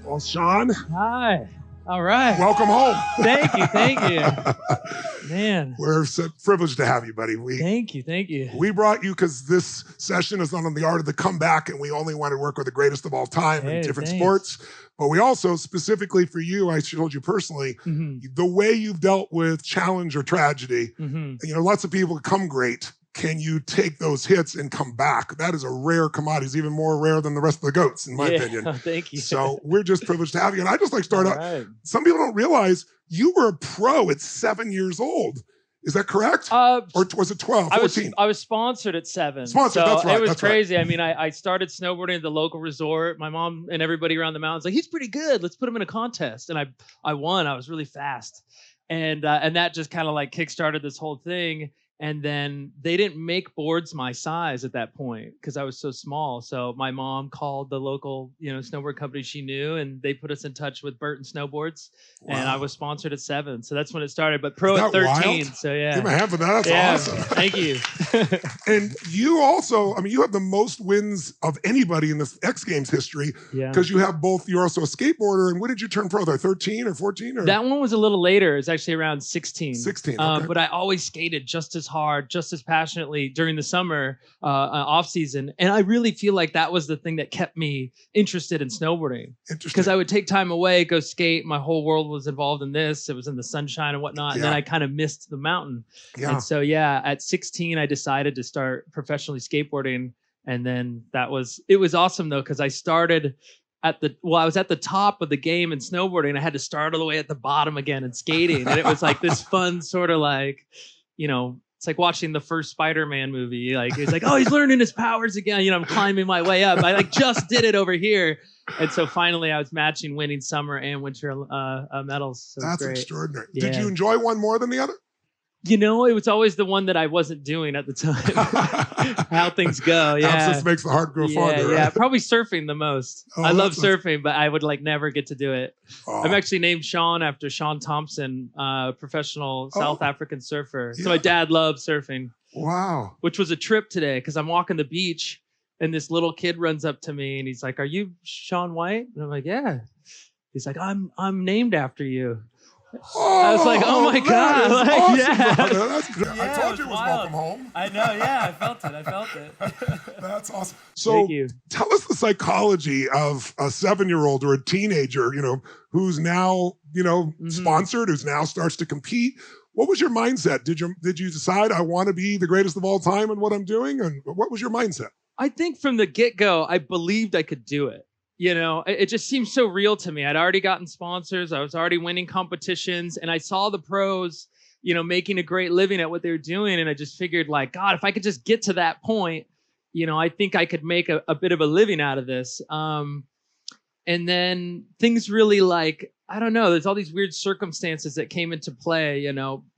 Well, Shaun. Hi. All right. Welcome home. Thank you. Thank you. Man. We're so privileged to have you, buddy. Thank you. Thank you. We brought you because this session is on the art of the comeback, and we only want to work with the greatest of all time in different sports. But we also, specifically for you, I told you personally, the way you've dealt with challenge or tragedy, lots of people come great. Can you take those hits and come back? That is a rare commodity. It's even more rare than the rest of the goats, in my opinion. Thank you. So we're just privileged to have you. And I just like start out. Right. Some people don't realize you were a pro at 7 years old. Is that correct? Or was it 12, 14? I was sponsored at 7. Sponsored, so that's right. It was crazy. Right. I mean, I started snowboarding at the local resort. My mom and everybody around the mountains like, he's pretty good. Let's put him in a contest. And I won. I was really fast. And that just kind of like kickstarted this whole thing. And then they didn't make boards my size at that point because I was so small. So my mom called the local, snowboard company she knew, and they put us in touch with Burton Snowboards. Wow. And I was sponsored at 7. So that's when it started. But pro at 13. Wild? So yeah. Give me a hand for that. That's awesome. Thank you. And you also, you have the most wins of anybody in the X Games history because you have both. You're also a skateboarder. And when did you turn pro? 13 or 14? Or? That one was a little later. It's actually around 16. 16. Okay. But I always skated just as hard, just as passionately during the summer off season. And I really feel like that was the thing that kept me interested in snowboarding. Because I would take time away, go skate. My whole world was involved in this. It was in the sunshine and whatnot. And then I kind of missed the mountain. Yeah. And so, at 16, I decided to start professionally skateboarding. And then it was awesome though, because I started I was at the top of the game in snowboarding. I had to start all the way at the bottom again in skating. And it was like this fun sort of like, it's like watching the first Spider-Man movie. Like it's like, oh, he's learning his powers again. I'm climbing my way up. I just did it over here. And so finally I was matching winning summer and winter medals. So that's extraordinary. Yeah. Did you enjoy one more than the other? It was always the one that I wasn't doing at the time. How things go. Yeah. Absence makes the heart grow fonder. Right? Yeah. Probably surfing the most. I love surfing, but I would never get to do it. Oh. I'm actually named Shaun after Shaun Thompson, professional South African surfer. So my dad loves surfing. Wow. Which was a trip today because I'm walking the beach and this little kid runs up to me and he's like, "Are you Shaun White?" And I'm like, "Yeah." He's like, I'm named after you." I was like, "Oh my God!" Awesome, I told you it was welcome home. I know, I felt it. That's awesome. So, tell us the psychology of a 7-year-old or a teenager, who's now, sponsored, who's now starts to compete. What was your mindset? Did you decide I want to be the greatest of all time in what I'm doing, and what was your mindset? I think from the get-go, I believed I could do it. It just seems so real to me. I'd already gotten sponsors. I was already winning competitions and I saw the pros, making a great living at what they were doing. And I just figured God, if I could just get to that point, I think I could make a bit of a living out of this. And then things really I don't know, there's all these weird circumstances that came into play,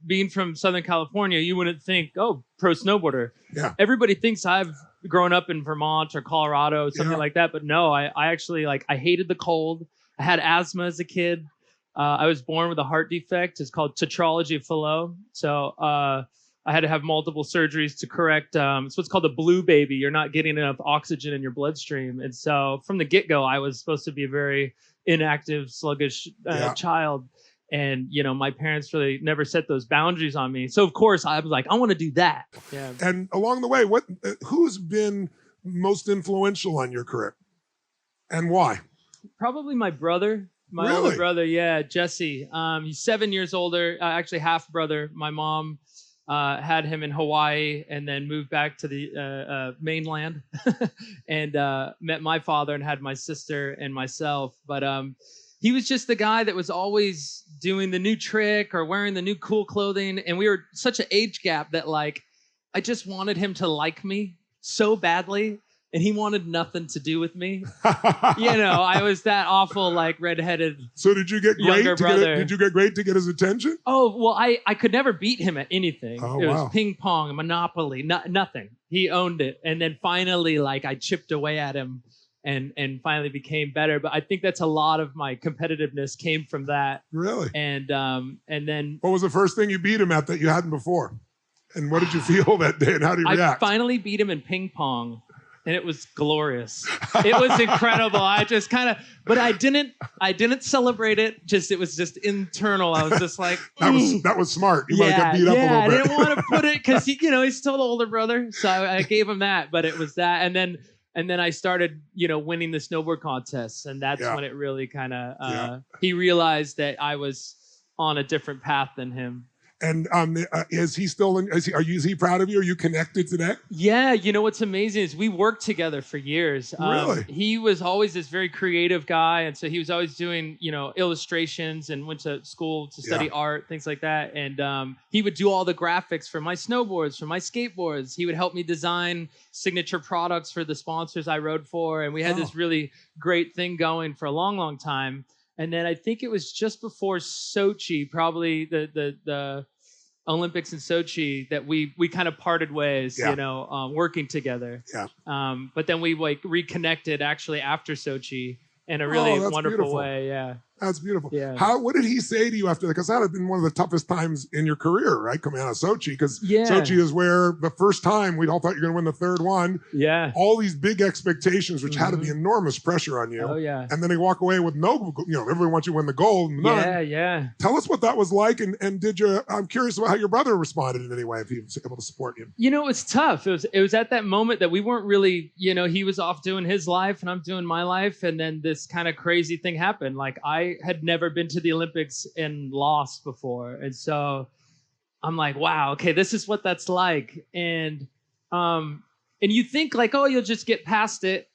being from Southern California, you wouldn't think, oh, pro snowboarder. Yeah. Everybody thinks I've grown up in Vermont or Colorado, something like that. But no, I actually I hated the cold. I had asthma as a kid. I was born with a heart defect. It's called tetralogy of Fallot. So I had to have multiple surgeries to correct. It's what's called a blue baby. You're not getting enough oxygen in your bloodstream. And so from the get-go, I was supposed to be a very inactive, sluggish child. And, my parents really never set those boundaries on me. So, of course, I was like, I want to do that. Yeah. And along the way, who's been most influential on your career and why? Probably my brother. My older brother, Jesse. He's 7 years older, actually half brother. My mom had him in Hawaii and then moved back to the mainland and met my father and had my sister and myself. But he was just the guy that was always doing the new trick or wearing the new cool clothing. And we were such an age gap that I just wanted him to like me so badly. And he wanted nothing to do with me. I was that awful, redheaded. So did you get great? Did you get great to get his attention? Oh, well, I could never beat him at anything. Oh, it was ping pong, Monopoly, nothing. He owned it. And then finally, I chipped away at him. And finally became better. But I think that's a lot of my competitiveness came from that. Really? And then... What was the first thing you beat him at that you hadn't before? And what did you feel that day and how did you react? I finally beat him in ping pong. and it was glorious. It was incredible. I just kind of, but I didn't celebrate it. It was just internal. I was just like, that was smart. You might get beat up a little bit. I didn't want to put it because he's still the older brother, so I gave him that. But it was that, and then I started, winning the snowboard contests, and that's when it really kind of he realized that I was on a different path than him. And is he still is he proud of you? Are you connected today? Yeah, what's amazing is we worked together for years. Really? He was always this very creative guy, and so he was always doing, illustrations and went to school to study art, things like that. And he would do all the graphics for my snowboards, for my skateboards. He would help me design signature products for the sponsors I rode for, and we had this really great thing going for a long, long time. And then I think it was just before Sochi, probably the Olympics in Sochi, that we kind of parted ways, working together. Yeah. But then we reconnected actually after Sochi in a really wonderful beautiful. way. Yeah. That's beautiful. Yeah. What did he say to you after that? Because that had been one of the toughest times in your career, right? Coming out of Sochi, because Sochi is where the first time we all thought you were going to win the third one. Yeah. All these big expectations, which had to be enormous pressure on you. Oh, yeah. And then they walk away with no, everyone wants you to win the gold. None. Yeah. Tell us what that was like. And did you, I'm curious about how your brother responded in any way, if he was able to support you. It was tough. It was at that moment that we weren't really, he was off doing his life and I'm doing my life. And then this kind of crazy thing happened. Like, I had never been to the Olympics and lost before. And so I'm like, wow, okay, this is what that's like. And you think like, oh, you'll just get past it.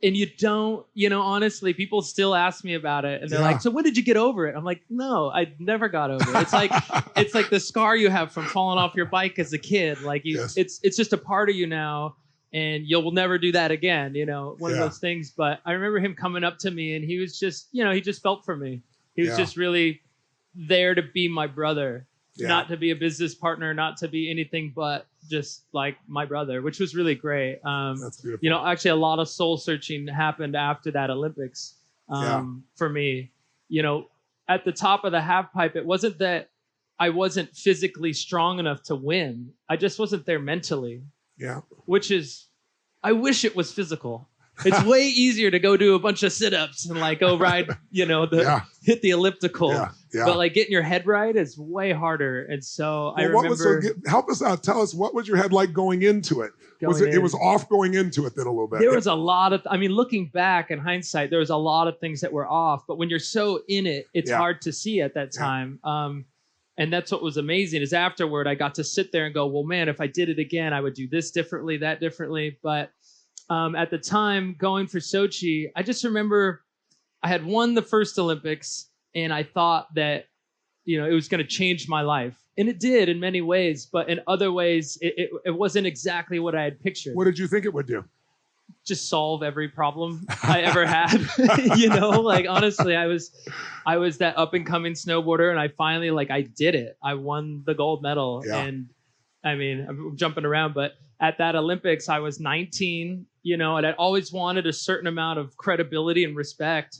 And you don't, honestly, people still ask me about it. And they're like, so when did you get over it? I'm like, no, I never got over it. It's like the scar you have from falling off your bike as a kid. Like it's just a part of you now. And you'll never do that again, one of those things. But I remember him coming up to me and he was just, he just felt for me. He was just really there to be my brother, not to be a business partner, not to be anything but just like my brother, which was really great. That's beautiful. Actually a lot of soul searching happened after that Olympics for me. At the top of the half pipe, it wasn't that I wasn't physically strong enough to win. I just wasn't there mentally. Yeah. Which is, I wish it was physical. It's way easier to go do a bunch of sit-ups and like go ride, hit the elliptical. Yeah. But like getting your head right is way harder. And so I remember. Help us out. Tell us, what was your head like going into it? It was off going into it then a little bit. There was a lot of, looking back in hindsight, there was a lot of things that were off. But when you're so in it, it's hard to see at that time. And that's what was amazing is afterward, I got to sit there and go, well, man, if I did it again, I would do this differently, that differently. But at the time going for Sochi, I just remember I had won the first Olympics and I thought that, it was going to change my life. And it did in many ways, but in other ways, it wasn't exactly what I had pictured. What did you think it would do? Just solve every problem I ever had. Like honestly, I was that up and coming snowboarder and I finally I did it. I won the gold medal. And I'm jumping around, but at that Olympics, I was 19, and I'd always wanted a certain amount of credibility and respect,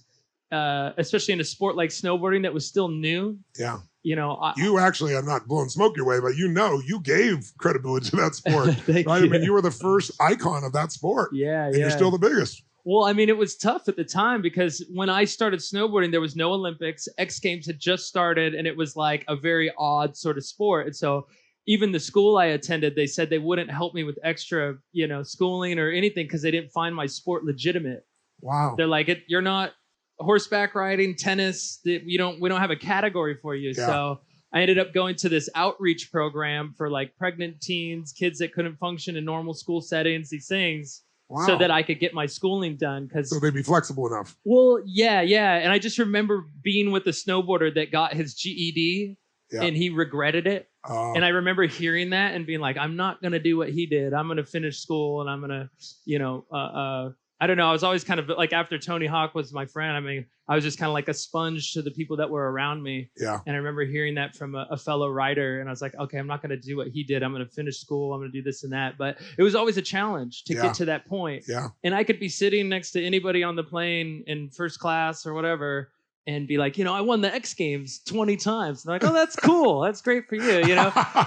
especially in a sport like snowboarding that was still new. Yeah. You actually, I'm not blowing smoke your way, but you gave credibility to that sport. Thank right? you. You were the first icon of that sport. Yeah, and you're still the biggest. Well, it was tough at the time because when I started snowboarding, there was no Olympics. X Games had just started, and it was like a very odd sort of sport. And so even the school I attended, they said they wouldn't help me with extra, schooling or anything because they didn't find my sport legitimate. Wow. They're like, you're not horseback riding, tennis, we don't have a category for you. Yeah. So I ended up going to this outreach program for like pregnant teens, kids that couldn't function in normal school settings, these things. Wow. So that I could get my schooling done. So they'd be flexible enough. Well, yeah. And I just remember being with a snowboarder that got his GED and he regretted it. And I remember hearing that and being like, I'm not going to do what he did. I'm going to finish school and I'm going to, I don't know. I was always kind of like, after Tony Hawk was my friend, I was just kind of like a sponge to the people that were around me. Yeah. And I remember hearing that from a fellow writer. And I was like, okay, I'm not going to do what he did. I'm going to finish school. I'm going to do this and that. But it was always a challenge to get to that point. Yeah. And I could be sitting next to anybody on the plane in first class or whatever. and be like, I won the X Games 20 times. And they're like, oh, that's cool. That's great for you,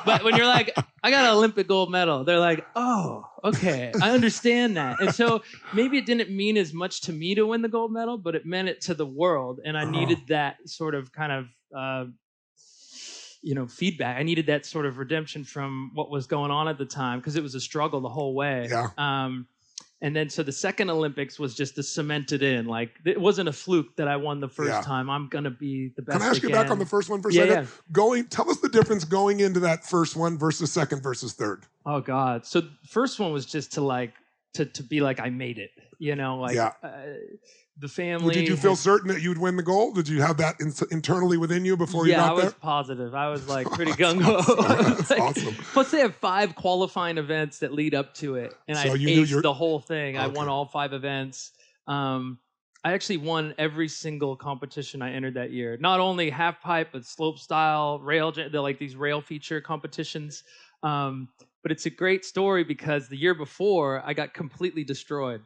But when you're like, I got an Olympic gold medal, they're like, oh, okay, I understand that. And so maybe it didn't mean as much to me to win the gold medal, but it meant it to the world. And I needed that sort of kind of, feedback. I needed that sort of redemption from what was going on at the time, because it was a struggle the whole way. Yeah. And then so the second Olympics was just to cement it in. Like, it wasn't a fluke that I won the first time. I'm going to be the best. Can I ask you back on the first one for a second? Yeah. Tell us the difference going into that first one versus second versus third. Oh, God. So the first one was just to be like, I made it, the family. Did you feel certain that you'd win the gold? Did you have that internally within you before you got there? Yeah, I was positive. I was like pretty gung-ho. That's awesome. Plus, they have 5 qualifying events that lead up to it. And so I aced the whole thing. Okay. I won all 5 events. I actually won every single competition I entered that year. Not only half pipe, but slope style, rail, they're like these rail feature competitions. But it's a great story because the year before, I got completely destroyed.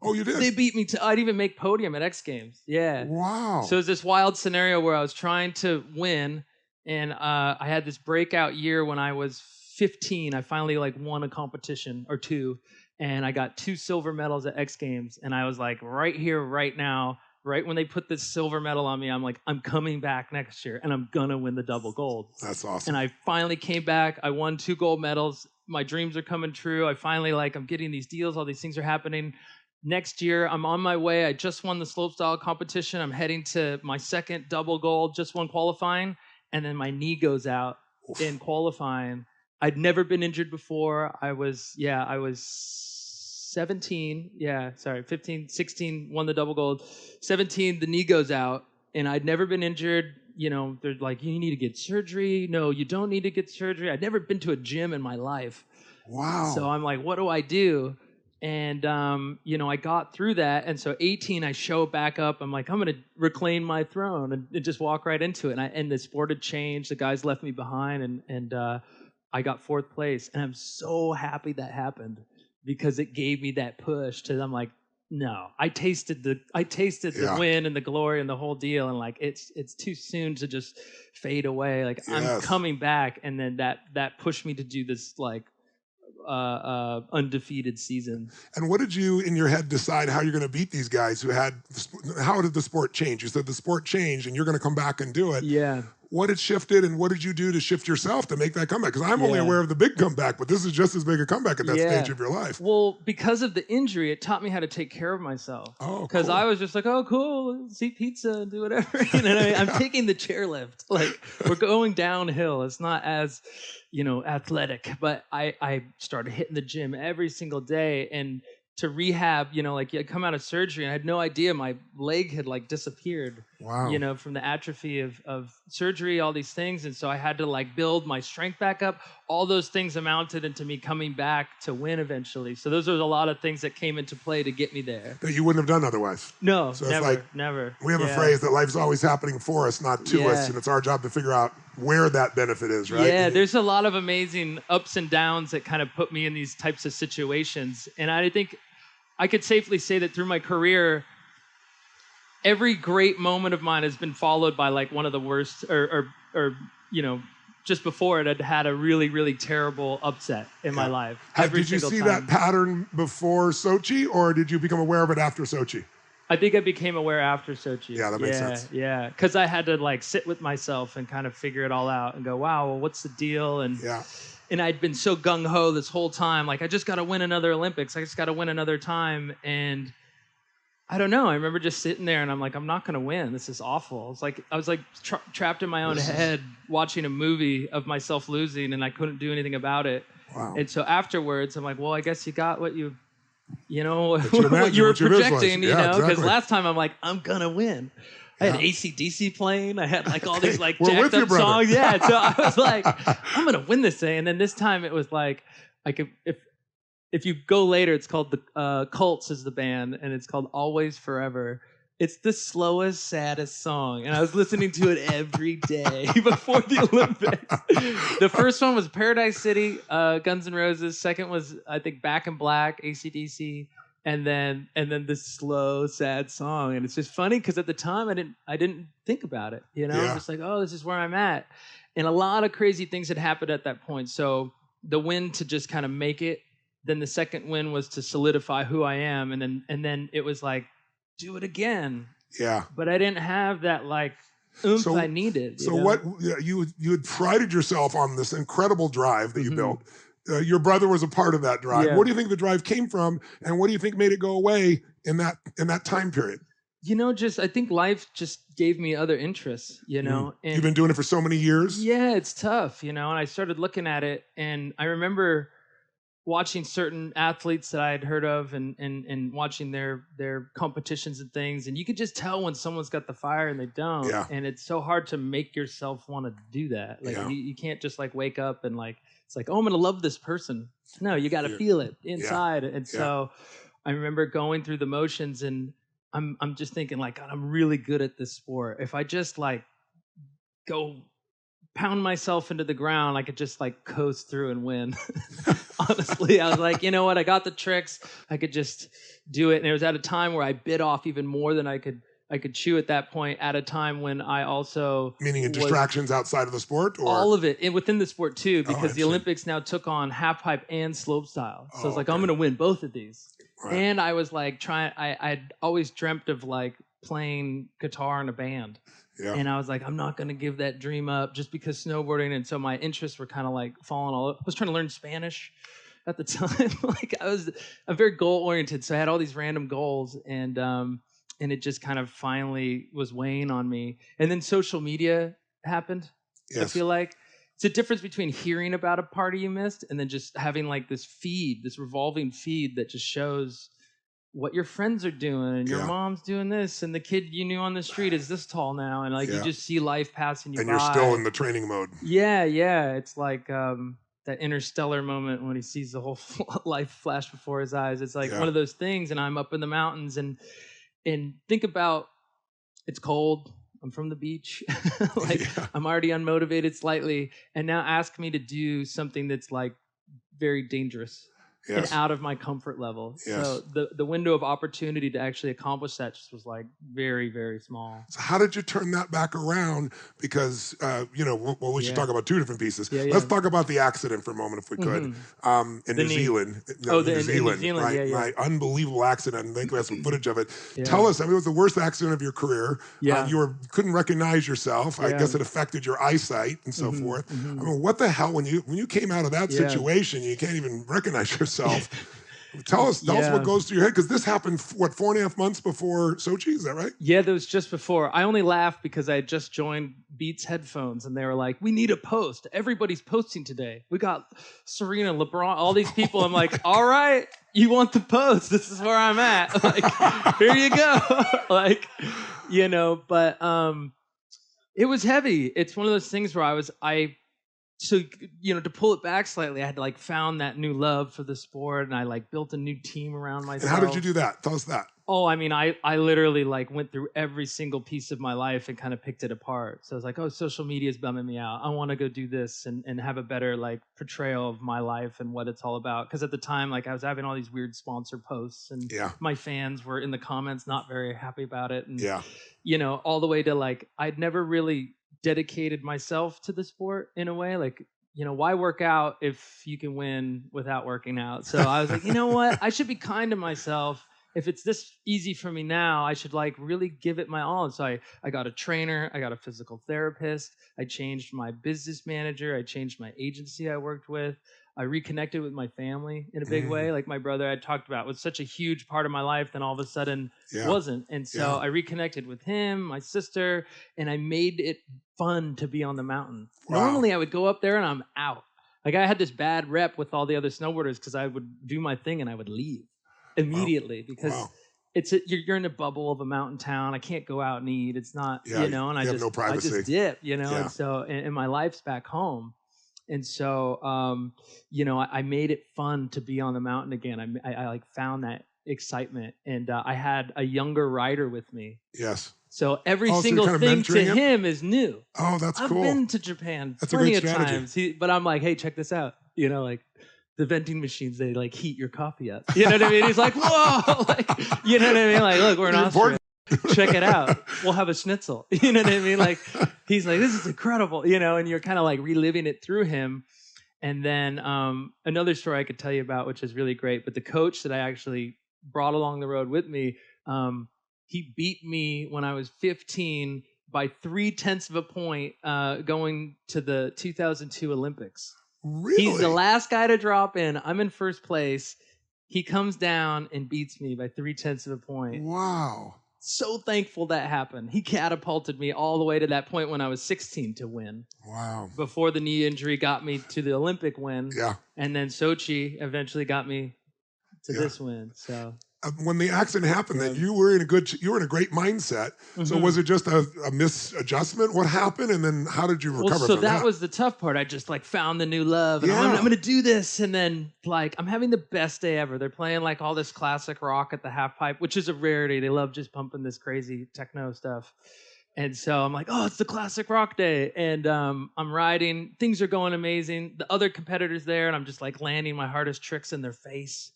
Oh, you did? They beat me I'd even make podium at X Games. Yeah. Wow. So it was this wild scenario where I was trying to win, and I had this breakout year when I was 15. I finally won a competition or 2, and I got 2 silver medals at X Games. And I was like, right here, right now, right when they put this silver medal on me, I'm like, I'm coming back next year, and I'm gonna win the double gold. That's awesome. And I finally came back. I won 2 gold medals. My dreams are coming true. I finally I'm getting these deals. All these things are happening. Next year, I'm on my way. I just won the slopestyle competition. I'm heading to my second double gold, just won qualifying, and then my knee goes out in qualifying. I'd never been injured before. I was 17. 15, 16, won the double gold. 17, the knee goes out, and I'd never been injured. They're like, you need to get surgery. No, you don't need to get surgery. I'd never been to a gym in my life. Wow. So I'm like, what do I do? And, I got through that. And so 18, I show back up. I'm like, I'm going to reclaim my throne and just walk right into it. And the sport had changed. The guys left me behind, and I got 4th place. And I'm so happy that happened because it gave me that push to, I'm like, no, I tasted the win and the glory and the whole deal. And it's too soon to just fade away. Yes. I'm coming back. And then that pushed me to do this undefeated season. And what did you in your head decide how you're going to beat these guys how did the sport change? You said the sport changed and you're going to come back and do it. Yeah. What had shifted, and what did you do to shift yourself to make that comeback? Because I'm only aware of the big comeback, but this is just as big a comeback at that stage of your life. Well, because of the injury, it taught me how to take care of myself. Oh, because I was just like, oh, cool, let's eat pizza and do whatever. I'm taking the chairlift. We're going downhill. It's not as, athletic. But I started hitting the gym every single day, and to rehab, I come out of surgery and I had no idea my leg had disappeared. Wow. From the atrophy of surgery, all these things. And so I had to build my strength back up. All those things amounted into me coming back to win eventually. So those are a lot of things that came into play to get me there. That you wouldn't have done otherwise. No, so never. We have a phrase that life's always happening for us, not to us. And it's our job to figure out where that benefit is, right? Yeah, there's a lot of amazing ups and downs that kind of put me in these types of situations. And I think I could safely say that through my career, every great moment of mine has been followed by one of the worst, or just before it, I'd had a really, really terrible upset in my life. Did you see that pattern before Sochi, or did you become aware of it after Sochi? I think I became aware after Sochi. Yeah, that makes sense. Yeah, because I had to sit with myself and kind of figure it all out and go, wow, well, what's the deal? And I'd been so gung-ho this whole time, I just got to win another Olympics. I just got to win another time. And I don't know. I remember just sitting there and I'm like, I'm not going to win. This is awful. I was trapped in my own head watching a movie of myself losing, and I couldn't do anything about it. Wow. And so afterwards, I'm like, well, I guess you got what you what you were projecting, because last time I'm like, I'm going to win. I had AC/DC playing. I had all these jacked up songs. Yeah, so I was like, I'm gonna win this thing. And then this time it was if you go later, it's called the Cults is the band, and it's called Always Forever. It's the slowest, saddest song, and I was listening to it every day before the Olympics. The first one was Paradise City, Guns N' Roses. Second was, I think, Back in Black, AC/DC. and then this slow, sad song. And it's just funny because at the time I didn't think about it. You know, I'm just like, oh, this is where I'm at. And a lot of crazy things had happened at that point. So the win to just kind of make it, then the second win was to solidify who I am, and then it was like, do it again. Yeah. But I didn't have that like oomph I needed. So what you had prided yourself on this incredible drive that you built. Your brother was a part of that drive. Yeah. What do you think the drive came from, and what do you think made it go away in that time period? You know, I think life just gave me other interests, you know. And you've been doing it for so many years? Yeah, it's tough, you know. And I started looking at it, and I remember watching certain athletes that I had heard of and watching their competitions and things. And you could just tell when someone's got the fire and they don't. Yeah. And it's so hard to make yourself want to do that. Like you can't just like wake up and like, it's like, oh, I'm going to love this person. No, you got to feel it inside. Yeah. And so I remember going through the motions, and I'm just thinking like, God, I'm really good at this sport. If I just like go pound myself into the ground, I could just like coast through and win. Honestly, I was like, you know what? I got the tricks. I could just do it. And it was at a time where I bit off even more than I could chew at that point, at a time when I also... Meaning in distractions outside of the sport? Or? All of it, and within the sport too, because the Olympics now took on half pipe and slope style. So I was like, I'm going to win both of these. Right. And I was like I'd always dreamt of like playing guitar in a band. Yeah. And I was like, I'm not going to give that dream up just because snowboarding. And so my interests were kind of like falling all over. I was trying to learn Spanish at the time. Like I'm very goal oriented. So I had all these random goals, and it just kind of finally was weighing on me. And then social media happened. Yes. I feel like it's a difference between hearing about a party you missed and then just having like this revolving feed that just shows what your friends are doing, and your mom's doing this, and the kid you knew on the street is this tall now, and like you just see life passing you by. And you're still in the training mode. Yeah. It's like that interstellar moment when he sees the whole life flash before his eyes. It's like one of those things, and I'm up in the mountains, and think about, it's cold. I'm from the beach. I'm already unmotivated slightly, and now ask me to do something that's like very dangerous. Yes. And out of my comfort level. Yes. So the window of opportunity to actually accomplish that just was like very, very small. So how did you turn that back around? Because, we should talk about two different pieces. Yeah, Let's talk about the accident for a moment, if we could. In New Zealand. In New Zealand, right? Right. Unbelievable accident. I think we have some footage of it. Yeah. Tell us, it was the worst accident of your career. Yeah. You couldn't recognize yourself. I guess it affected your eyesight and so forth. I mean, what the hell, when you came out of that situation, you can't even recognize yourself. Tell us what goes through your head, because this happened 4.5 months before Sochi, is that right? Yeah, that was just before. I only laughed because I had just joined Beats headphones, and they were like, we need a post. Everybody's posting today. We got Serena, LeBron, all these people. I'm like, all right, you want the post? This is where I'm at. Like, here you go. But it was heavy. It's one of those things where So, to pull it back slightly, I had like found that new love for the sport, and I like built a new team around myself. And how did you do that? Tell us that. Oh, I mean, I literally like went through every single piece of my life and kind of picked it apart. So I was like, oh, social media is bumming me out. I want to go do this and have a better like portrayal of my life and what it's all about. Because at the time, like I was having all these weird sponsor posts, and my fans were in the comments not very happy about it. And, all the way to like, I'd never really dedicated myself to the sport in a way, like, why work out if you can win without working out? So I was like, you know what? I should be kind to myself. If it's this easy for me now, I should like really give it my all. And so I got a trainer, I got a physical therapist, I changed my business manager, I changed my agency I worked with. I reconnected with my family in a big way. Like my brother I talked about was such a huge part of my life, then all of a sudden wasn't. And so I reconnected with him, my sister, and I made it fun to be on the mountain. Wow. Normally I would go up there and I'm out. Like I had this bad rep with all the other snowboarders because I would do my thing and I would leave immediately because you're in a bubble of a mountain town. I can't go out and eat. It's not, and I have no privacy. I just dip, and so, and my life's back home. And so, I made it fun to be on the mountain again. I like found that excitement, and I had a younger rider with me. Yes. So every single thing to him is new. Oh, that's cool. I've been to Japan plenty of times, but I'm like, hey, check this out. the vending machines, they like heat your coffee up. You know what I mean? He's like, whoa, like, you know what I mean? Like, look, we're in Austria. Check it out. We'll have a schnitzel. You know what I mean? Like, he's like, this is incredible, you know, and you're kind of like reliving it through him. And then another story I could tell you about, which is really great, but the coach that I actually brought along the road with me, he beat me when I was 15 by 0.3 of a point going to the 2002 Olympics. Really? He's the last guy to drop in. I'm in first place. He comes down and beats me by 0.3 of a point. Wow. So thankful that happened. He catapulted me all the way to that point when I was 16 to win. Wow. Before the knee injury got me to the Olympic win. Yeah. And then Sochi eventually got me to this win. So when the accident happened, that you were in a great mindset. Mm-hmm. So was it just a misadjustment? What happened, and then how did you recover? So that was the tough part. I just like found the new love, and I'm going to do this, and then like I'm having the best day ever. They're playing like all this classic rock at the half pipe, which is a rarity. They love just pumping this crazy techno stuff. And so I'm like, oh, it's the classic rock day. And I'm riding. Things are going amazing. The other competitors there, and I'm just like landing my hardest tricks in their face.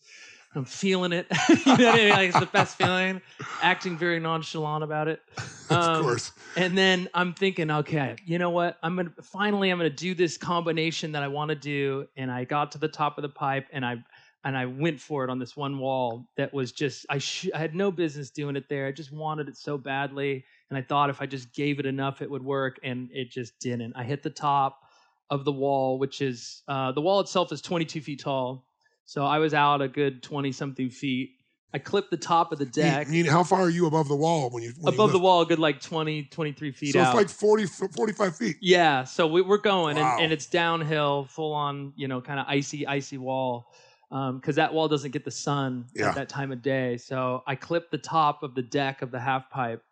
I'm feeling it. You know what I mean? Like, it's the best feeling. Acting very nonchalant about it. Of course. And then I'm thinking, okay, you know what? I'm gonna do this combination that I want to do. And I got to the top of the pipe, and I went for it on this one wall that was just I had no business doing it there. I just wanted it so badly, and I thought if I just gave it enough, it would work, and it just didn't. I hit the top of the wall, which is the wall itself is 22 feet tall. So I was out a good 20-something feet. I clipped the top of the deck. How far are you above the wall when you above the wall, a good like 20, 23 feet out. So it's like 45 feet. Yeah, so we're going, wow. and it's downhill, full on, you know, kind of icy wall, because that wall doesn't get the sun at that time of day. So I clipped the top of the deck of the half pipe,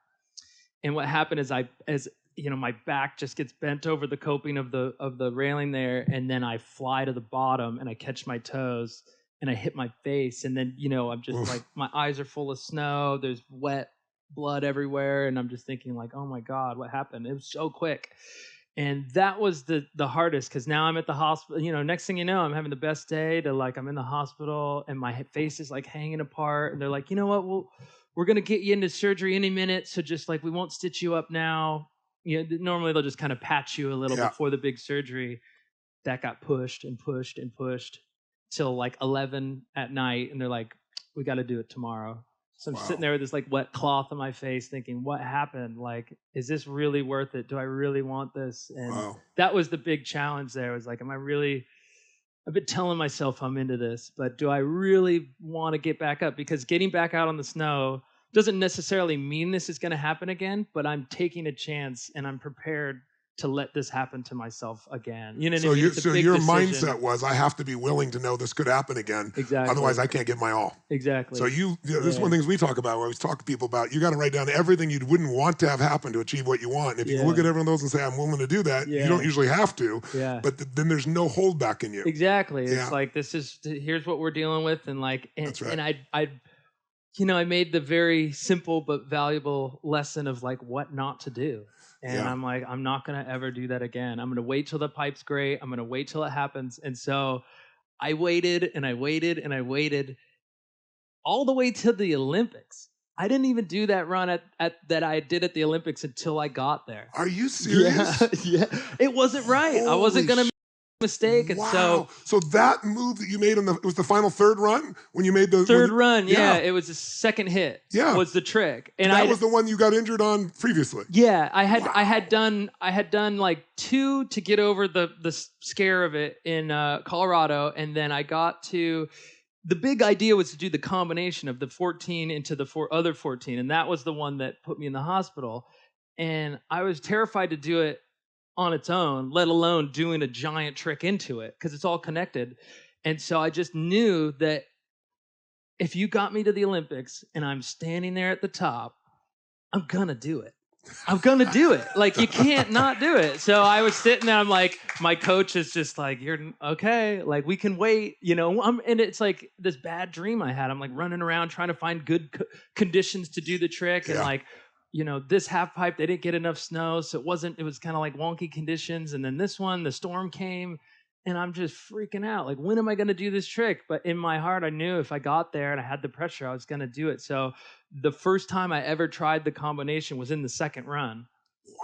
and what happened is you know, my back just gets bent over the coping of the railing there, and then I fly to the bottom, and I catch my toes, and I hit my face, and then, you know, I'm just like, my eyes are full of snow, there's wet blood everywhere, and I'm just thinking like, oh my God, what happened? It was so quick. And that was the hardest, because now I'm at the hospital. You know, next thing you know, I'm having the best day to like, I'm in the hospital, and my face is like hanging apart, and they're like, you know what, we're going to get you into surgery any minute, so just like, we won't stitch you up now. You know, normally they'll just kind of patch you a little before the big surgery. That got pushed and pushed and pushed till like 11 at night. And they're like, we got to do it tomorrow. So I'm sitting there with this like wet cloth on my face thinking, what happened? Like, is this really worth it? Do I really want this? And that was the big challenge there. It was like, I've been telling myself I'm into this, but do I really want to get back up? Because getting back out on the snow doesn't necessarily mean this is going to happen again, but I'm taking a chance, and I'm prepared to let this happen to myself again. You know what I mean? So your mindset was, I have to be willing to know this could happen again. Exactly. Otherwise, I can't give my all. Exactly. So this is one of the things we talk about, where we talk to people about, you got to write down everything you wouldn't want to have happen to achieve what you want. And if you look at every one of those and say, I'm willing to do that, you don't usually have to. Yeah. But then there's no holdback in you. Exactly. It's like, here's what we're dealing with. And like, That's right. And you know, I made the very simple but valuable lesson of like what not to do. And I'm like, I'm not going to ever do that again. I'm going to wait till the pipe's great. I'm going to wait till it happens. And so I waited and I waited and I waited all the way to the Olympics. I didn't even do that run that I did at the Olympics until I got there. Are you serious? Yeah. It wasn't right. I wasn't going to mistake. And so that move that you made it was the final third run when you made the third run. Yeah, it was the second hit. Yeah, was the trick, and that was the one you got injured on previously. Yeah, I had done like 2 to get over the scare of it in Colorado, and then I got to. The big idea was to do the combination of the 14 into the other 14, and that was the one that put me in the hospital, and I was terrified to do it on its own, let alone doing a giant trick into it, because it's all connected. And so I just knew that if you got me to the Olympics and I'm standing there at the top, I'm gonna do it. I'm gonna do it. Like, you can't not do it. So I was sitting there, I'm like, my coach is just like, you're okay, like we can wait, you know. And it's like this bad dream I had. I'm like running around trying to find good conditions to do the trick, and like, you know, this half pipe, they didn't get enough snow, so it was kind of like wonky conditions. And then this one, the storm came, And I'm just freaking out. Like, when am I going to do this trick? But in my heart, I knew if I got there and I had the pressure, I was going to do it. So the first time I ever tried the combination was in the second run.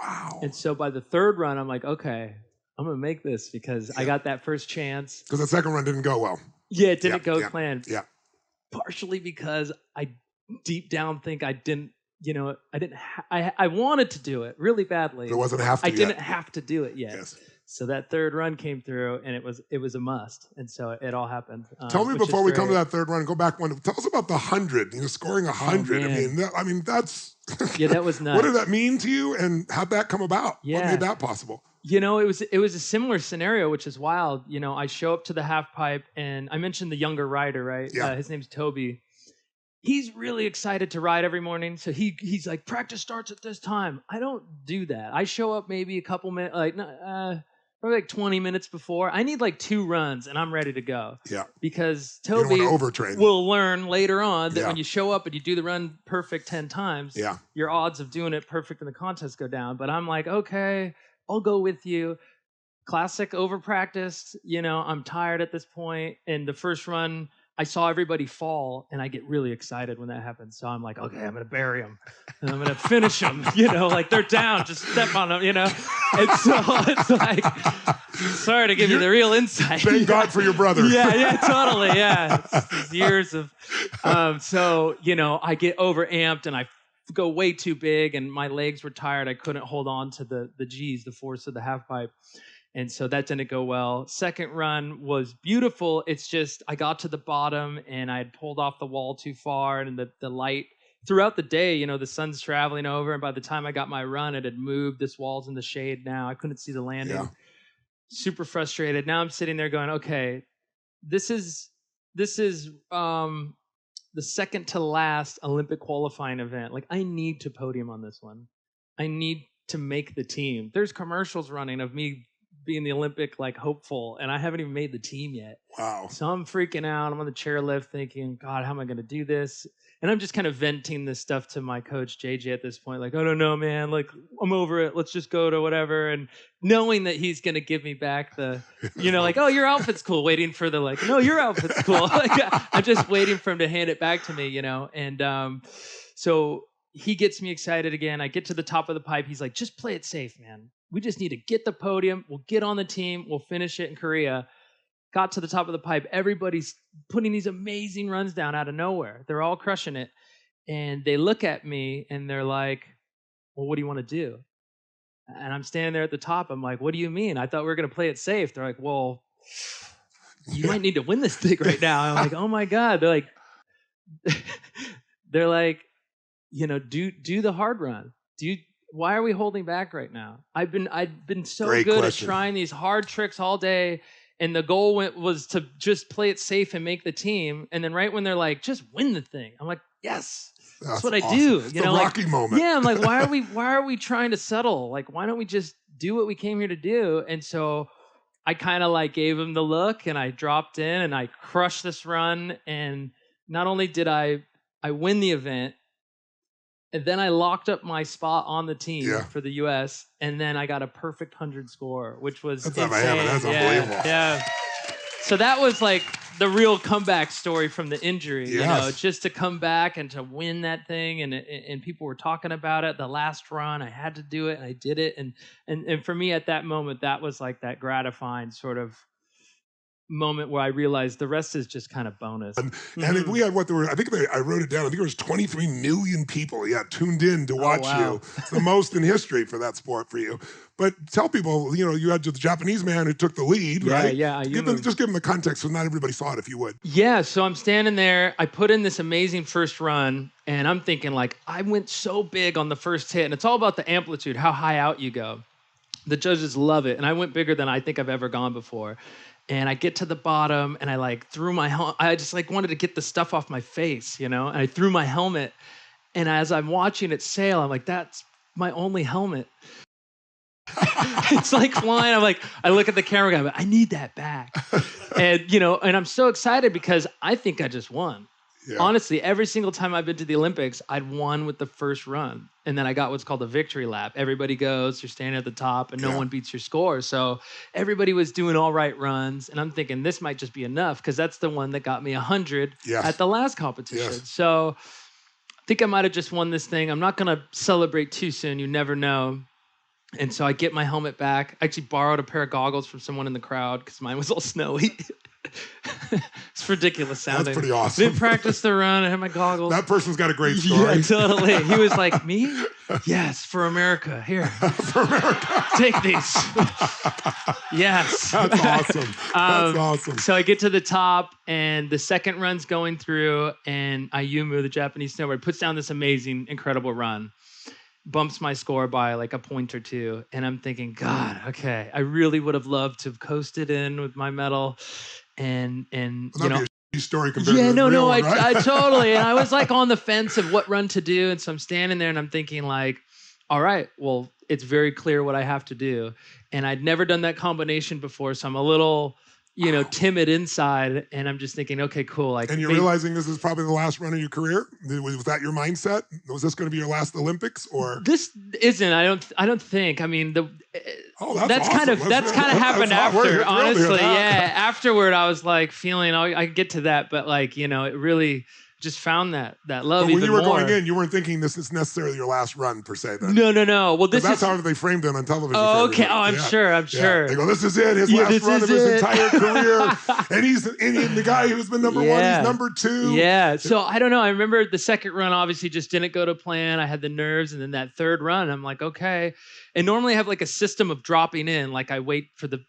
Wow. And so by the third run, I'm like, okay, I'm going to make this because I got that first chance. Because the second run didn't go well. Yeah, it didn't go as planned. Yeah. Partially because I deep down think I didn't, I wanted to do it really badly. But it wasn't have to I didn't have to do it yet. Yes. So that third run came through, and it was a must, and so it all happened. Tell me before we come to that third run, go back one. Tell us about the 100. Scoring 100. I mean, that's that was nuts. What did that mean to you, and how'd that come about? Yeah. What made that possible? It was a similar scenario, which is wild. I show up to the half pipe, and I mentioned the younger rider, right? Yeah. His name's Toby. He's really excited to ride every morning, so he's like, practice starts at this time. I don't do that. I show up maybe a couple minutes, probably like 20 minutes before. I need like 2 runs and I'm ready to go. Yeah. Because Toby will learn later on that when you show up and you do the run perfect 10 times, your odds of doing it perfect in the contest go down. But I'm like, okay, I'll go with you. Classic over practiced. I'm tired at this point. And the first run, I saw everybody fall, and I get really excited when that happens. So I'm like, okay, I'm going to bury them, and I'm going to finish them, like they're down, just step on them, And so it's like, sorry to give you the real insight. Thank God for your brother. Yeah, totally, yeah. It's years of, I get overamped, and I go way too big, and my legs were tired. I couldn't hold on to the G's, the force of the half pipe. And so that didn't go well. Second run was beautiful. It's just I got to the bottom and I had pulled off the wall too far, and the light throughout the day, the sun's traveling over, and by the time I got my run, it had moved. This wall's in the shade now. I couldn't see the landing. Yeah. Super frustrated. Now I'm sitting there going, okay, this is the second to last Olympic qualifying event. Like, I need to podium on this one. I need to make the team. There's commercials running of me being the Olympic hopeful, and I haven't even made the team yet. Wow. So I'm freaking out. I'm on the chairlift thinking, God, how am I going to do this? And I'm just kind of venting this stuff to my coach, JJ, at this point. Like, I don't know, man. Like, I'm over it. Let's just go to whatever. And knowing that he's going to give me back the, oh, your outfit's cool. Waiting for the, no, your outfit's cool. I'm just waiting for him to hand it back to me, And so he gets me excited again. I get to the top of the pipe. He's like, just play it safe, man. We just need to get the podium. We'll get on the team. We'll finish it in Korea. Got to the top of the pipe. Everybody's putting these amazing runs down out of nowhere. They're all crushing it. And they look at me and they're like, well, what do you want to do? And I'm standing there at the top. I'm like, what do you mean? I thought we were going to play it safe. They're like, well, you might need to win this thing right now. I'm like, oh my God. They're like, do the hard run. Why are we holding back right now? I've been so Great good question. at trying these hard tricks all day, and the goal was to just play it safe and make the team. And then right when they're like, just win the thing, I'm like, yes, that's what awesome. I do. It's the Rocky moment. Yeah, I'm like, why are we trying to settle? Like, why don't we just do what we came here to do? And so I kind of gave him the look, and I dropped in and I crushed this run. And not only did I win the event, and then I locked up my spot on the team for the U.S., and then I got a perfect 100 score, which was insane. That's unbelievable. Yeah. So that was the real comeback story from the injury. Yes. Just to come back and to win that thing, and people were talking about it. The last run, I had to do it, and I did it. And for me at that moment, that was that gratifying sort of moment where I realized the rest is just kind of bonus. And we had I wrote it down. I think it was 23 million people tuned in to watch you. It's the most in history for that sport for you. But tell people, you had the Japanese man who took the lead, right? Yeah. Just give them the context so not everybody saw it, if you would. Yeah, so I'm standing there. I put in this amazing first run, and I'm thinking I went so big on the first hit, and it's all about the amplitude, how high out you go. The judges love it, and I went bigger than I think I've ever gone before. And I get to the bottom, and I threw my helmet. I just wanted to get the stuff off my face, And I threw my helmet, and as I'm watching it sail, I'm like, that's my only helmet. It's flying. I look at the camera guy, I need that back. And and I'm so excited because I think I just won. Honestly, every single time I've been to the Olympics, I'd won with the first run. And then I got what's called a victory lap. Everybody goes, you're standing at the top, and no one beats your score. So everybody was doing all right runs. And I'm thinking this might just be enough because that's the one that got me 100 at the last competition. So I think I might have just won this thing. I'm not going to celebrate too soon. You never know. And so I get my helmet back. I actually borrowed a pair of goggles from someone in the crowd because mine was all snowy. It's ridiculous sounding. That's pretty awesome. Didn't practice the run. I had my goggles. That person's got a great story. Yeah, totally. He was like, me? Yes, for America. Here. For America. Take these. Yes. That's awesome. That's awesome. So I get to the top, and the second run's going through, and Ayumu, the Japanese snowboarder, puts down this amazing, incredible run. Bumps my score by like a point or two. And I'm thinking, God, okay, I really would have loved to have coasted in with my medal. And you know, story compared to the real one, right? I totally. And I was like on the fence of what run to do. And so I'm standing there and I'm thinking like, all right, well, it's very clear what I have to do. And I'd never done that combination before. So I'm a little, you know, timid inside. And I'm just thinking, okay, cool. Like, and you're realizing this is probably the last run of your career? Was that your mindset? Was this going to be your last Olympics or? This isn't, I don't think. I mean, that's awesome. kind of happened after, honestly. Yeah. Afterward, I was like feeling, I get to that, but like, you know, it really just found that love. But when you were more. going in, you weren't thinking this is necessarily your last run per se. Then no. Well, that's how they framed it on television. Oh, okay. Oh, I'm sure. They go, this is it. His last run of his entire career, and he's the guy who's been number one. He's number two. Yeah. So I don't know. I remember the second run obviously just didn't go to plan. I had the nerves, and then that third run, I'm like, okay. And normally I have like a system of dropping in. Like I wait for the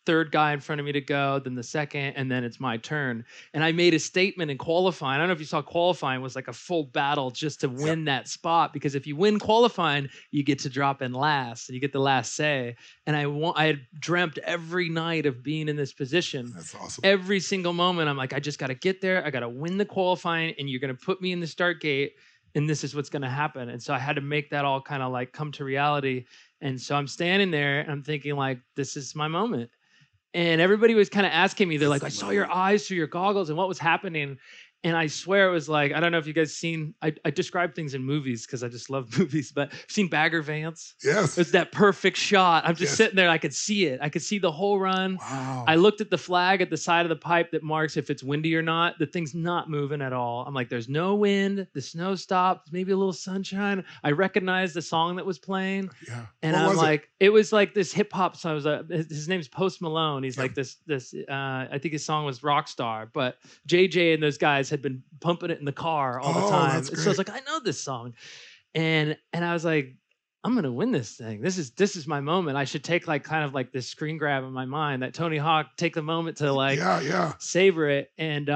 third guy in front of me to go, then the second, and then it's my turn. And I made a statement in qualifying. I don't know if you saw qualifying was like a full battle just to win that spot, because if you win qualifying, you get to drop in last and you get the last say. And I had dreamt every night of being in this position. That's awesome. Every single moment, I'm like, I just got to get there. I got to win the qualifying, and you're going to put me in the start gate. And this is what's going to happen. And so I had to make that all kind of like come to reality. And so I'm standing there and I'm thinking like, this is my moment. And everybody was kind of asking me, they're like, I saw your eyes through your goggles and what was happening. And I swear it was like, I don't know if you guys seen, I describe things in movies because I just love movies, but I've seen Bagger Vance. Yes. It's that perfect shot. I'm just sitting there. I could see it. I could see the whole run. Wow. I looked at the flag at the side of the pipe that marks if it's windy or not. The thing's not moving at all. I'm like, there's no wind. The snow stopped. Maybe a little sunshine. I recognized the song that was playing. Yeah. And I'm like, it was like this hip hop song. His name's Post Malone. He's like this, I think his song was Rockstar, but JJ and those guys had been pumping it in the car all the time. So I was like, I know this song. And I was like, I'm going to win this thing. This is my moment. I should take like kind of like this screen grab in my mind that Tony Hawk, take the moment to like savor it. And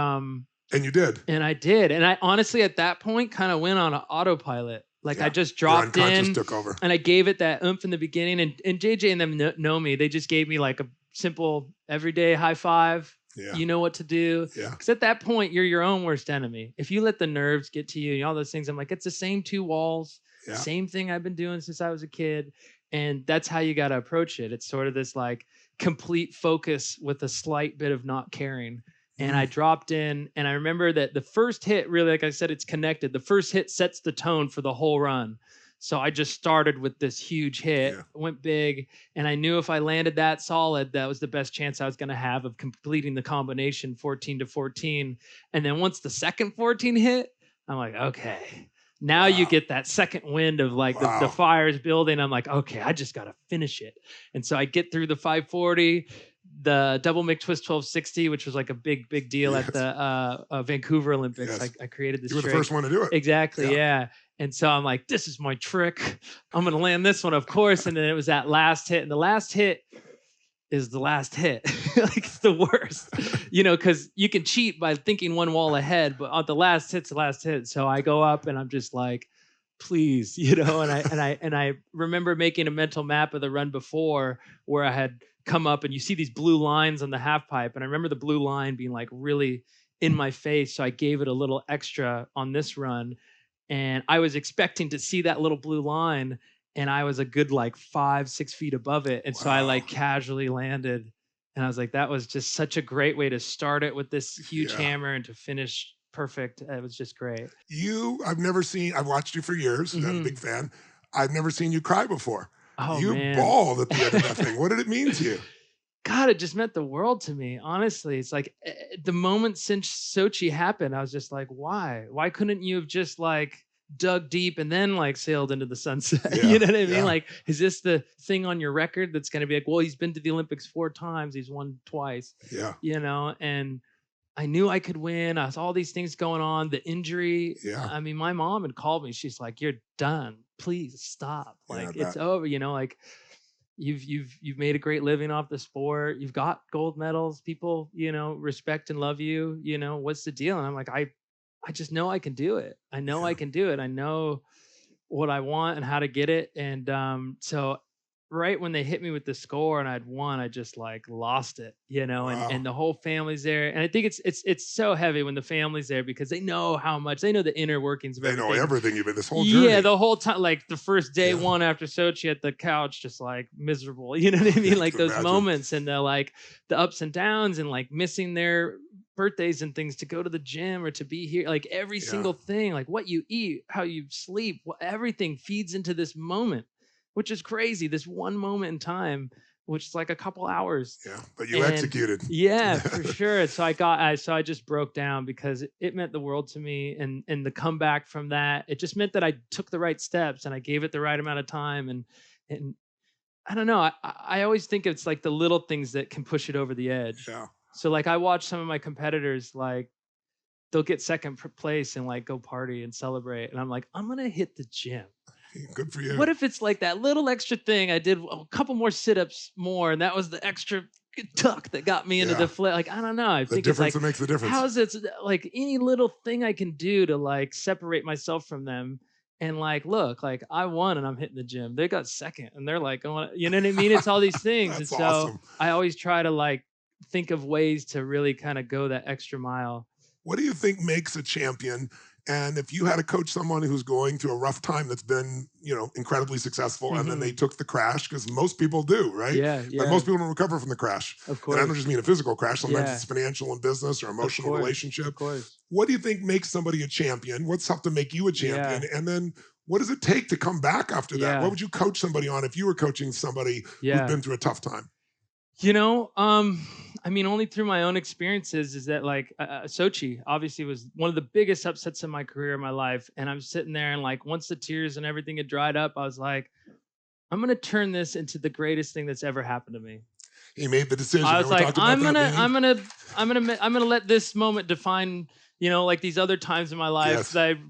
you did. And I did. And I honestly at that point kind of went on an autopilot. Like I just dropped in took over. And I gave it that oomph in the beginning. And JJ and them know me. They just gave me like a simple everyday high five. Yeah. You know what to do. Yeah. Because at that point, you're your own worst enemy. If you let the nerves get to you and all those things, I'm like, it's the same two walls, same thing I've been doing since I was a kid. And that's how you got to approach it. It's sort of this like complete focus with a slight bit of not caring. And I dropped in, and I remember that the first hit, really, like I said, it's connected. The first hit sets the tone for the whole run. So I just started with this huge hit, went big, and I knew if I landed that solid, that was the best chance I was going to have of completing the combination 14 to 14. And then once the second 14 hit, I'm like, okay, now you get that second wind of like the fire's building. I'm like, okay, I just got to finish it. And so I get through the 540, the double McTwist 1260, which was like a big deal at the Vancouver Olympics. I created this. You were the first one to do it. Exactly, yeah. And so I'm like, this is my trick. I'm going to land this one, of course. And then it was that last hit. And the last hit is the last hit. Like, it's the worst, you know, because you can cheat by thinking one wall ahead, but the last hit's the last hit. So I go up and I'm just like, please, you know, and I remember making a mental map of the run before where I had come up and you see these blue lines on the half pipe. And I remember the blue line being like really in my face. So I gave it a little extra on this run. And I was expecting to see that little blue line, and I was a good like 5-6 feet above it. And so I like casually landed, and I was like, that was just such a great way to start it with this huge hammer and to finish perfect. It was just great. I've watched you for years. I'm a big fan. I've never seen you cry before. Oh, you man. bawled at the end of that thing. What did it mean to you? God, it just meant the world to me. Honestly, it's like the moment since Sochi happened, I was just like, why? Why couldn't you have just like dug deep and then like sailed into the sunset? Yeah, you know what I mean? Like, is this the thing on your record that's going to be like, well, he's been to the Olympics 4 times. He's won twice. Yeah. You know, and I knew I could win. I saw all these things going on. The injury. Yeah. I mean, my mom had called me. She's like, "You're done. Please stop. Like, it's over." You know, like you've made a great living off the sport. You've got gold medals. People, you know, respect and love you. You know, what's the deal? And I'm like, I just know I can do it. I know I can do it. I know what I want and how to get it. And so right when they hit me with the score and I'd won, I just like lost it, you know, and the whole family's there. And I think it's so heavy when the family's there because they know how much, they know the inner workings of everything. They know everything you've been this whole journey. Yeah, the whole time, like the first day one after Sochi at the couch, just like miserable, you know what I mean? Like those moments and the like the ups and downs and like missing their birthdays and things to go to the gym or to be here, like every single thing, like what you eat, how you sleep, everything feeds into this moment, which is crazy. This one moment in time, which is like a couple hours. Yeah, but you executed. Yeah, for sure. So I just broke down because it meant the world to me, and the comeback from that, it just meant that I took the right steps and I gave it the right amount of time, and I don't know. I always think it's like the little things that can push it over the edge. Yeah. So like I watch some of my competitors, like they'll get second place and like go party and celebrate, and I'm like, I'm gonna hit the gym. Good for you. What if it's like that little extra thing? I did a couple more sit-ups more, and that was the extra tuck that got me into the flip. Like, I don't know. I think it's like, that makes the difference. How is it like any little thing I can do to like separate myself from them? And like, look, like I won and I'm hitting the gym. They got second and they're like going, you know what I mean? It's all these things. That's and so awesome. I always try to like think of ways to really kind of go that extra mile. What do you think makes a champion? And if you had to coach someone who's going through a rough time that's been, you know, incredibly successful, and then they took the crash, because most people do, right? Yeah. But most people don't recover from the crash. Of course. And I don't just mean a physical crash. Sometimes it's financial and business or emotional relationship. Of course. What do you think makes somebody a champion? What's helped to make you a champion? And then what does it take to come back after that? What would you coach somebody on if you were coaching somebody who's been through a tough time? You know, I mean, only through my own experiences is that like Sochi obviously was one of the biggest upsets in my career, in my life. And I'm sitting there and like, once the tears and everything had dried up, I was like, I'm going to turn this into the greatest thing that's ever happened to me. He made the decision. I was like, I'm going to let this moment define, you know, like these other times in my life that I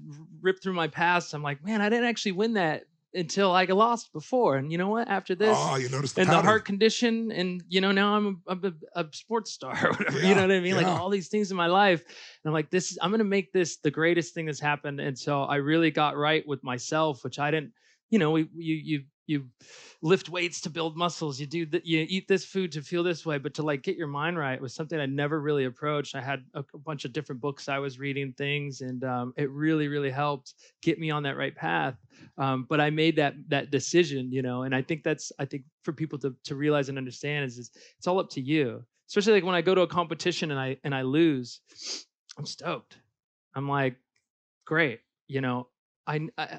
ripped through my past. I'm like, man, I didn't actually win that until I lost before. And you know what? After this, you noticed the heart condition, and you know, now I'm a sports star or whatever. You know what I mean? Like all these things in my life. And I'm like, I'm gonna make this the greatest thing that's happened. And so I really got right with myself, which I didn't, you know, you lift weights to build muscles. You eat this food to feel this way, but to like get your mind right was something I never really approached. I had a bunch of different books I was reading, things, and it really, really helped get me on that right path. But I made that decision, you know, and I think for people to realize and understand is it's all up to you. Especially like when I go to a competition and I lose, I'm stoked. I'm like, great, you know.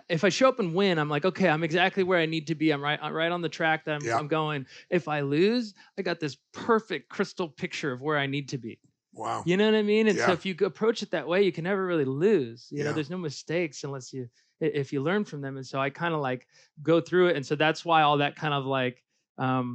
If I show up and win, I'm like, okay, I'm exactly where I need to be. I'm right on the track that I'm going. If I lose, I got this perfect crystal picture of where I need to be. Wow. You know what I mean? And so if you approach it that way, you can never really lose. You know, there's no mistakes if you learn from them. And so I kind of like go through it. And so that's why all that kind of like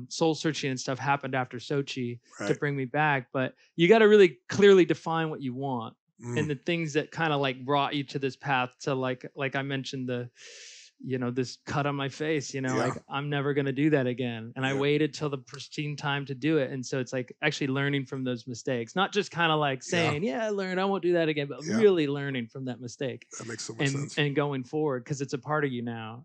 soul searching and stuff happened after Sochi to bring me back. But you got to really clearly define what you want. And the things that kind of like brought you to this path to like I mentioned this cut on my face, you know, like I'm never going to do that again. And I waited till the pristine time to do it. And so it's like actually learning from those mistakes, not just kind of like saying, I learned, I won't do that again, but really learning from that mistake. That makes so much sense. And going forward, because it's a part of you now.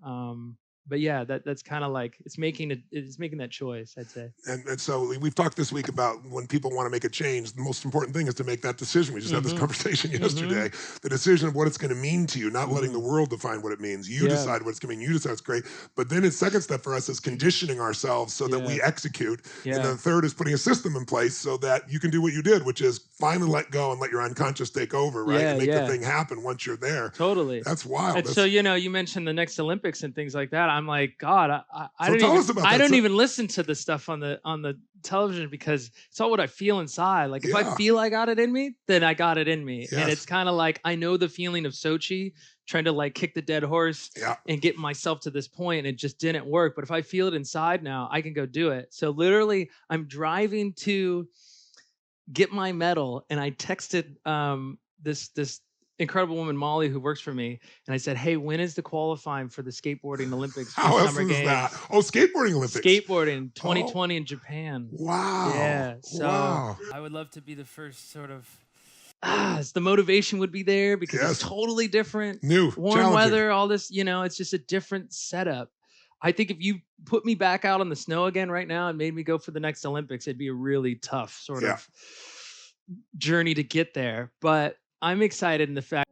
yeah, that's kind of like it's making that choice, I'd say. And so we've talked this week about when people want to make a change, the most important thing is to make that decision. We just had this conversation yesterday. The decision of what it's going to mean to you, not letting the world define what it means. You decide what it's going to mean. You decide it's great. But then the second step for us is conditioning ourselves so that we execute. And then the third is putting a system in place so that you can do what you did, which is finally let go and let your unconscious take over, right? And make the thing happen once you're there. Totally. That's wild. And so, you mentioned the next Olympics and things like that. I'm like, God, I don't even listen to the stuff on the television because it's all what I feel inside. Like if I feel I got it in me, then I got it in me. Yes. And it's kind of like, I know the feeling of Sochi, trying to like kick the dead horse and get myself to this point, and it just didn't work. But if I feel it inside now, I can go do it. So literally I'm driving to get my medal, and I texted this incredible woman, Molly, who works for me, and I said, "Hey, when is the qualifying for the skateboarding Olympics? How awesome is that? Oh, skateboarding Olympics. Skateboarding 2020 in Japan. Wow. Yeah. So I would love to be the first sort of. The motivation would be there because it's totally different. New, warm weather, all this. It's just a different setup. I think if you put me back out on the snow again right now and made me go for the next Olympics, it'd be a really tough sort of journey to get there. But I'm excited in the fact